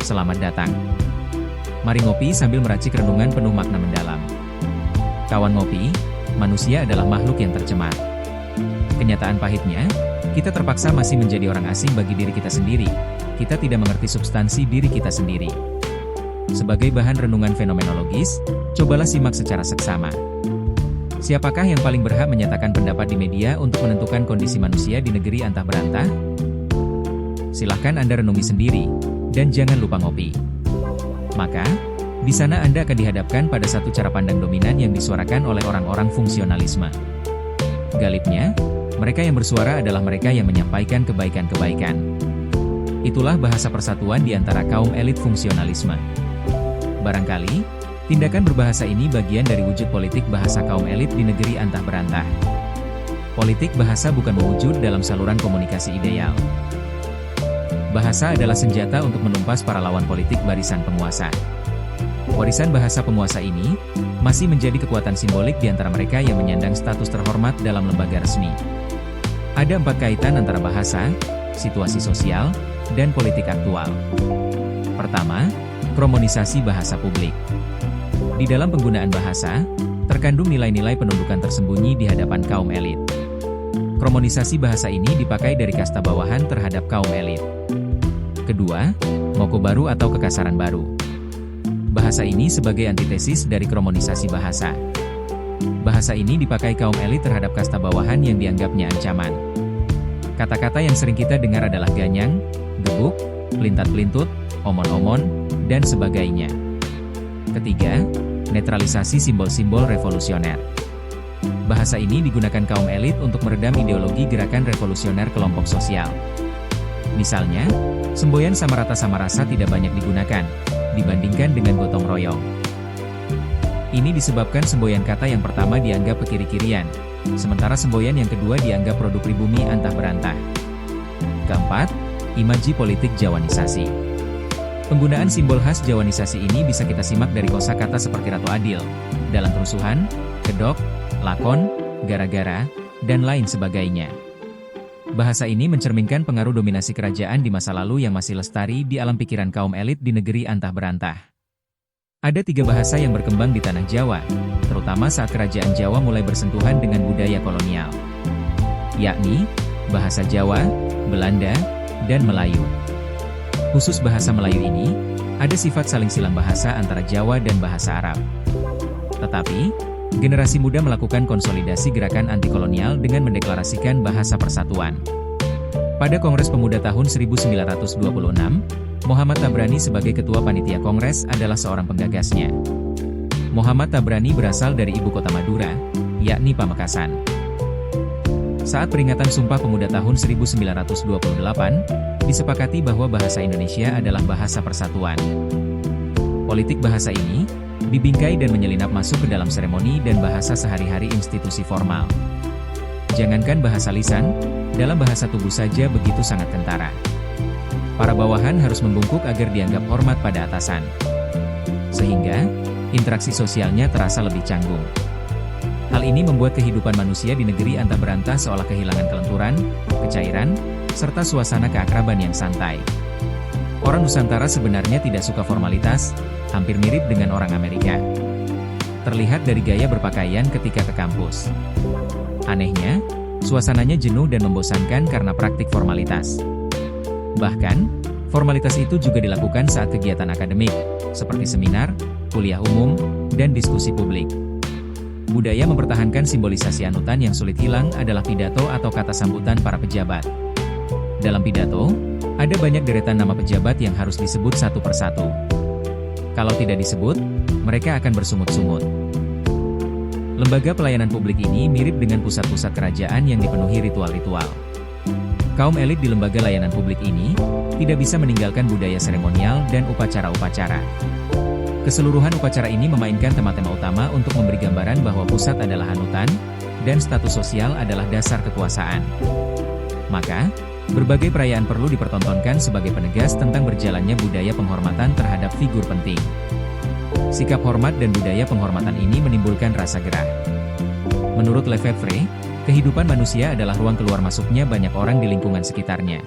Selamat datang. Mari ngopi sambil meracik renungan penuh makna mendalam. Kawan ngopi, manusia adalah makhluk yang tercemar. Kenyataan pahitnya, kita terpaksa masih menjadi orang asing bagi diri kita sendiri. Kita tidak mengerti substansi diri kita sendiri. Sebagai bahan renungan fenomenologis, cobalah simak secara seksama. Siapakah yang paling berhak menyatakan pendapat di media untuk menentukan kondisi manusia di negeri antah berantah? Silahkan Anda renungi sendiri, dan jangan lupa ngopi. Maka, di sana Anda akan dihadapkan pada satu cara pandang dominan yang disuarakan oleh orang-orang fungsionalisme. Galibnya, mereka yang bersuara adalah mereka yang menyampaikan kebaikan-kebaikan. Itulah bahasa persatuan di antara kaum elit fungsionalisme. Barangkali, tindakan berbahasa ini bagian dari wujud politik bahasa kaum elit di negeri antah berantah. Politik bahasa bukan mewujud dalam saluran komunikasi ideal. Bahasa adalah senjata untuk menumpas para lawan politik barisan penguasa. Warisan bahasa penguasa ini masih menjadi kekuatan simbolik di antara mereka yang menyandang status terhormat dalam lembaga resmi. Ada 4 kaitan antara bahasa, situasi sosial, dan politik aktual. Pertama, kromonisasi bahasa publik. Di dalam penggunaan bahasa, terkandung nilai-nilai penundukan tersembunyi di hadapan kaum elit. Kromonisasi bahasa ini dipakai dari kasta bawahan terhadap kaum elit. Kedua, moko baru atau kekasaran baru. Bahasa ini sebagai antitesis dari kromonisasi bahasa. Bahasa ini dipakai kaum elit terhadap kasta bawahan yang dianggapnya ancaman. Kata-kata yang sering kita dengar adalah ganyang, gebuk, pelintat-pelintut, omon-omon, dan sebagainya. Ketiga, netralisasi simbol-simbol revolusioner. Bahasa ini digunakan kaum elit untuk meredam ideologi gerakan revolusioner kelompok sosial. Misalnya, semboyan sama rasa tidak banyak digunakan, dibandingkan dengan gotong royong. Ini disebabkan semboyan kata yang pertama dianggap kekiri-kirian, sementara semboyan yang kedua dianggap produk pribumi antah berantah. Keempat, imaji politik jawanisasi. Penggunaan simbol khas jawanisasi ini bisa kita simak dari kosakata seperti Ratu Adil, dalam kerusuhan, kedok, lakon, gara-gara, dan lain sebagainya. Bahasa ini mencerminkan pengaruh dominasi kerajaan di masa lalu yang masih lestari di alam pikiran kaum elit di negeri antah berantah. Ada 3 bahasa yang berkembang di tanah Jawa, terutama saat kerajaan Jawa mulai bersentuhan dengan budaya kolonial, yakni bahasa Jawa, Belanda, dan Melayu. Khusus bahasa Melayu ini, ada sifat saling silang bahasa antara Jawa dan bahasa Arab. Tetapi, generasi muda melakukan konsolidasi gerakan anti-kolonial dengan mendeklarasikan bahasa persatuan. Pada Kongres Pemuda tahun 1926, Muhammad Tabrani sebagai ketua panitia Kongres adalah seorang penggagasnya. Muhammad Tabrani berasal dari ibu kota Madura, yakni Pamekasan. Saat peringatan Sumpah Pemuda tahun 1928, disepakati bahwa bahasa Indonesia adalah bahasa persatuan. Politik bahasa ini dibingkai dan menyelinap masuk ke dalam seremoni dan bahasa sehari-hari institusi formal. Jangankan bahasa lisan, dalam bahasa tubuh saja begitu sangat kentara. Para bawahan harus membungkuk agar dianggap hormat pada atasan. Sehingga, interaksi sosialnya terasa lebih canggung. Hal ini membuat kehidupan manusia di negeri antah berantah seolah kehilangan kelenturan, kecairan, serta suasana keakraban yang santai. Orang Nusantara sebenarnya tidak suka formalitas, hampir mirip dengan orang Amerika. Terlihat dari gaya berpakaian ketika ke kampus. Anehnya, suasananya jenuh dan membosankan karena praktik formalitas. Bahkan, formalitas itu juga dilakukan saat kegiatan akademik, seperti seminar, kuliah umum, dan diskusi publik. Budaya mempertahankan simbolisasi anutan yang sulit hilang adalah pidato atau kata sambutan para pejabat. Dalam pidato, ada banyak deretan nama pejabat yang harus disebut satu persatu. Kalau tidak disebut, mereka akan bersungut-sungut. Lembaga pelayanan publik ini mirip dengan pusat-pusat kerajaan yang dipenuhi ritual-ritual. Kaum elit di lembaga layanan publik ini tidak bisa meninggalkan budaya seremonial dan upacara-upacara. Keseluruhan upacara ini memainkan tema-tema utama untuk memberi gambaran bahwa pusat adalah hanutan, dan status sosial adalah dasar kekuasaan. Maka, berbagai perayaan perlu dipertontonkan sebagai penegas tentang berjalannya budaya penghormatan terhadap figur penting. Sikap hormat dan budaya penghormatan ini menimbulkan rasa gerah. Menurut Lefebvre, kehidupan manusia adalah ruang keluar masuknya banyak orang di lingkungan sekitarnya.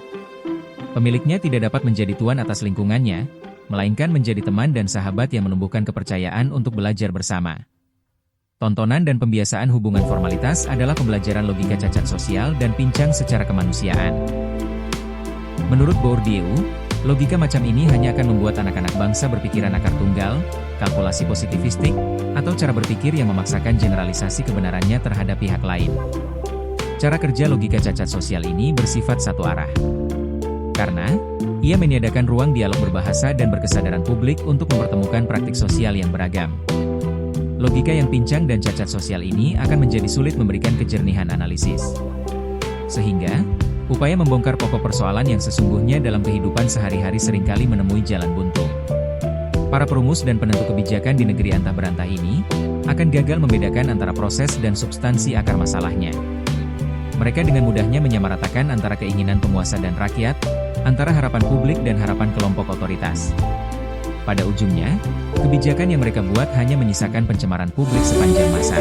Pemiliknya tidak dapat menjadi tuan atas lingkungannya, melainkan menjadi teman dan sahabat yang menumbuhkan kepercayaan untuk belajar bersama. Tontonan dan pembiasaan hubungan formalitas adalah pembelajaran logika cacat sosial dan pincang secara kemanusiaan. Menurut Bourdieu, logika macam ini hanya akan membuat anak-anak bangsa berpikiran akar tunggal, kalkulasi positivistik, atau cara berpikir yang memaksakan generalisasi kebenarannya terhadap pihak lain. Cara kerja logika cacat sosial ini bersifat satu arah. Karena, ia menyediakan ruang dialog berbahasa dan berkesadaran publik untuk mempertemukan praktik sosial yang beragam. Logika yang pincang dan cacat sosial ini akan menjadi sulit memberikan kejernihan analisis. Sehingga, upaya membongkar pokok persoalan yang sesungguhnya dalam kehidupan sehari-hari seringkali menemui jalan buntu. Para perumus dan penentu kebijakan di negeri antah berantah ini akan gagal membedakan antara proses dan substansi akar masalahnya. Mereka dengan mudahnya menyamaratakan antara keinginan penguasa dan rakyat, antara harapan publik dan harapan kelompok otoritas. Pada ujungnya, kebijakan yang mereka buat hanya menyisakan pencemaran publik sepanjang masa.